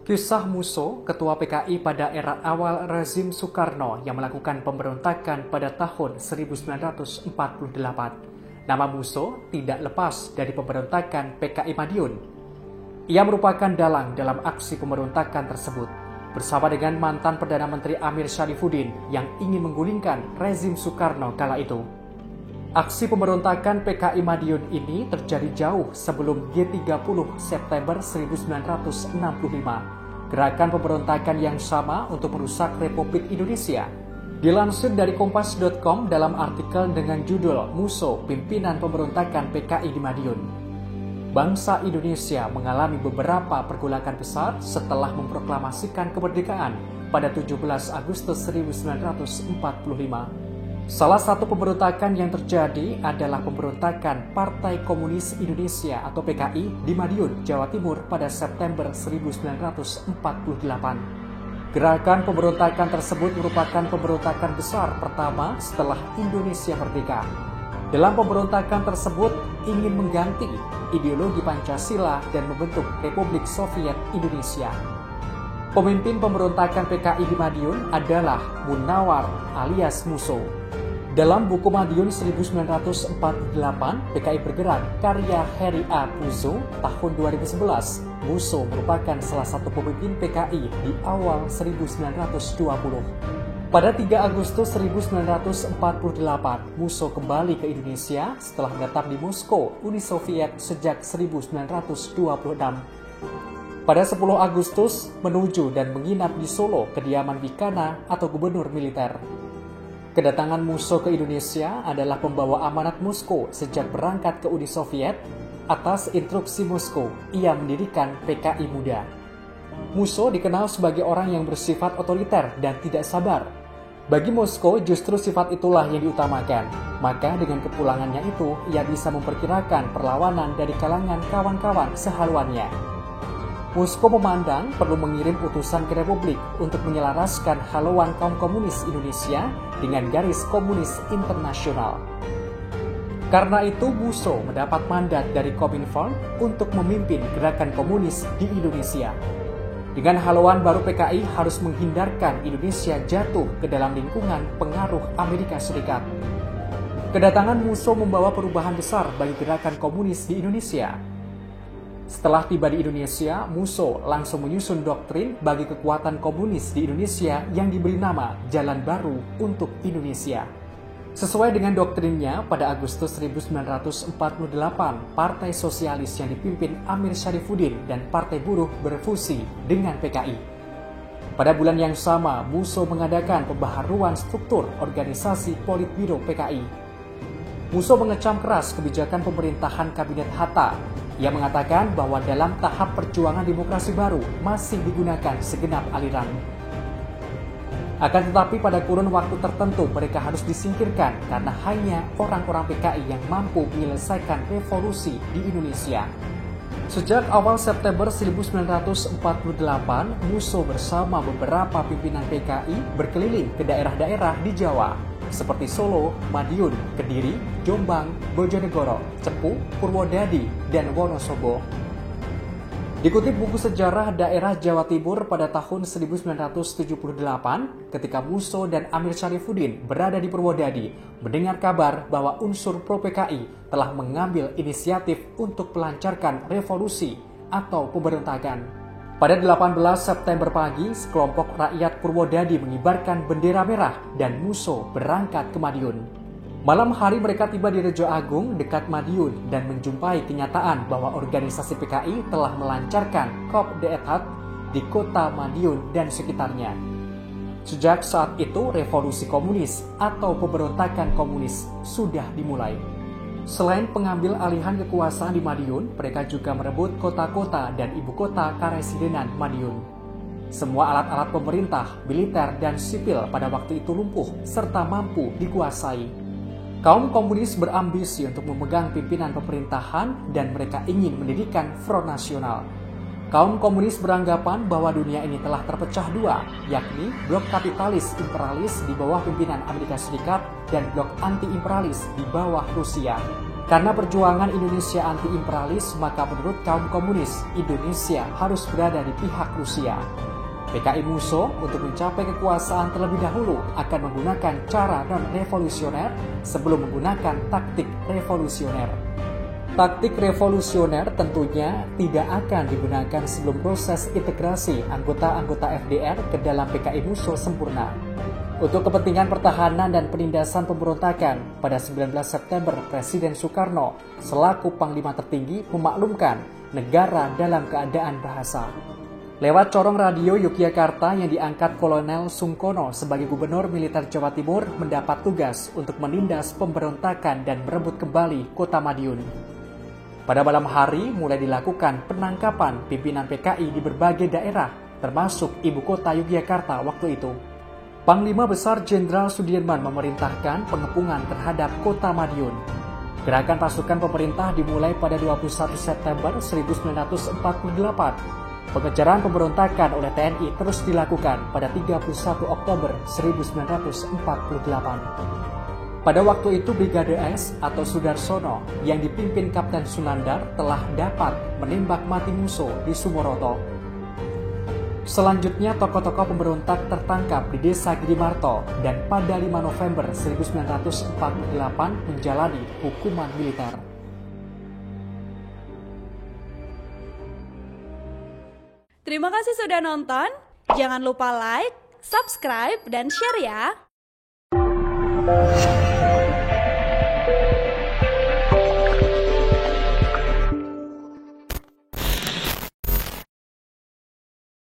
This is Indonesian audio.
Kisah Musso, ketua PKI pada era awal rezim Soekarno yang melakukan pemberontakan pada tahun 1948. Nama Musso tidak lepas dari pemberontakan PKI Madiun. Ia merupakan dalang dalam aksi pemberontakan tersebut, bersama dengan mantan Perdana Menteri Amir Syarifuddin yang ingin menggulingkan rezim Soekarno kala itu. Aksi pemberontakan PKI Madiun ini terjadi jauh sebelum G30 September 1965, gerakan pemberontakan yang sama untuk merusak Republik Indonesia. Dilansir dari Kompas.com dalam artikel dengan judul Musso, Pimpinan Pemberontakan PKI di Madiun. Bangsa Indonesia mengalami beberapa pergolakan besar setelah memproklamasikan kemerdekaan pada 17 Agustus 1945. Salah satu pemberontakan yang terjadi adalah pemberontakan Partai Komunis Indonesia atau PKI di Madiun, Jawa Timur pada September 1948. Gerakan pemberontakan tersebut merupakan pemberontakan besar pertama setelah Indonesia merdeka. Dalam pemberontakan tersebut ingin mengganti ideologi Pancasila dan membentuk Republik Soviet Indonesia. Pemimpin pemberontakan PKI di Madiun adalah Munawar alias Musso. Dalam buku Madiun 1948, PKI Bergerak karya Heri A. Puzo tahun 2011, Musso merupakan salah satu pemimpin PKI di awal 1920. Pada 3 Agustus 1948, Musso kembali ke Indonesia setelah menetap di Moskow, Uni Soviet sejak 1926. Pada 10 Agustus, menuju dan menginap di Solo, kediaman Bikana atau gubernur militer. Kedatangan Musso ke Indonesia adalah pembawa amanat Moskow sejak berangkat ke Uni Soviet. Atas instruksi Moskow, ia mendirikan PKI Muda. Musso dikenal sebagai orang yang bersifat otoriter dan tidak sabar. Bagi Moskow, justru sifat itulah yang diutamakan. Maka dengan kepulangannya itu, ia bisa memperkirakan perlawanan dari kalangan kawan-kawan sehaluannya. Moskow memandang perlu mengirim utusan ke Republik untuk menyelaraskan haluan kaum komunis Indonesia dengan garis komunis internasional. Karena itu, Musso mendapat mandat dari Komintern untuk memimpin gerakan komunis di Indonesia. Dengan haluan baru, PKI harus menghindarkan Indonesia jatuh ke dalam lingkungan pengaruh Amerika Serikat. Kedatangan Musso membawa perubahan besar bagi gerakan komunis di Indonesia. Setelah tiba di Indonesia, Musso langsung menyusun doktrin bagi kekuatan komunis di Indonesia yang diberi nama Jalan Baru untuk Indonesia. Sesuai dengan doktrinnya, pada Agustus 1948, Partai Sosialis yang dipimpin Amir Syarifuddin dan Partai Buruh berfusi dengan PKI. Pada bulan yang sama, Musso mengadakan pembaharuan struktur organisasi Politbiro PKI. Musso mengecam keras kebijakan pemerintahan Kabinet Hatta. Ia mengatakan bahwa dalam tahap perjuangan demokrasi baru masih digunakan segenap aliran. Akan tetapi pada kurun waktu tertentu mereka harus disingkirkan karena hanya orang-orang PKI yang mampu menyelesaikan revolusi di Indonesia. Sejak awal September 1948, Musso bersama beberapa pimpinan PKI berkeliling ke daerah-daerah di Jawa, seperti Solo, Madiun, Kediri, Jombang, Bojonegoro, Cepu, Purwodadi, dan Wonosobo. Dikutip buku sejarah daerah Jawa Timur pada tahun 1978, ketika Musso dan Amir Syarifuddin berada di Purwodadi, mendengar kabar bahwa unsur pro-PKI telah mengambil inisiatif untuk melancarkan revolusi atau pemberontakan. Pada 18 September pagi, sekelompok rakyat Purwodadi mengibarkan bendera merah dan Musso berangkat ke Madiun. Malam hari mereka tiba di Rejo Agung dekat Madiun dan menjumpai kenyataan bahwa organisasi PKI telah melancarkan Coup d'Etat di kota Madiun dan sekitarnya. Sejak saat itu, revolusi komunis atau pemberontakan komunis sudah dimulai. Selain pengambil alihan kekuasaan di Madiun, mereka juga merebut kota-kota dan ibu kota Karesidenan Madiun. Semua alat-alat pemerintah, militer, dan sipil pada waktu itu lumpuh serta mampu dikuasai. Kaum komunis berambisi untuk memegang pimpinan pemerintahan dan mereka ingin mendirikan Front Nasional. Kaum komunis beranggapan bahwa dunia ini telah terpecah dua, yakni blok kapitalis imperialis di bawah pimpinan Amerika Serikat dan blok anti-imperialis di bawah Rusia. Karena perjuangan Indonesia anti-imperialis, maka menurut kaum komunis, Indonesia harus berada di pihak Rusia. PKI Musso untuk mencapai kekuasaan terlebih dahulu akan menggunakan cara non-revolusioner sebelum menggunakan taktik revolusioner. Taktik revolusioner tentunya tidak akan digunakan sebelum proses integrasi anggota-anggota FDR ke dalam PKI Musso sempurna. Untuk kepentingan pertahanan dan penindasan pemberontakan, pada 19 September Presiden Soekarno selaku Panglima tertinggi memaklumkan negara dalam keadaan bahasa. Lewat corong radio Yogyakarta yang diangkat Kolonel Sungkono sebagai Gubernur Militer Jawa Timur mendapat tugas untuk menindas pemberontakan dan merebut kembali kota Madiun. Pada malam hari mulai dilakukan penangkapan pimpinan PKI di berbagai daerah, termasuk ibu kota Yogyakarta waktu itu. Panglima Besar Jenderal Sudirman memerintahkan pengepungan terhadap kota Madiun. Gerakan pasukan pemerintah dimulai pada 21 September 1948. Pengejaran pemberontakan oleh TNI terus dilakukan pada 31 Oktober 1948. Pada waktu itu Brigade S atau Sudarsono yang dipimpin Kapten Sunandar telah dapat menembak mati Musso di Sumoroto. Selanjutnya tokoh-tokoh pemberontak tertangkap di Desa Girimarto dan pada 5 November 1948 menjalani hukuman militer. Terima kasih sudah nonton. Jangan lupa like, subscribe, dan share ya.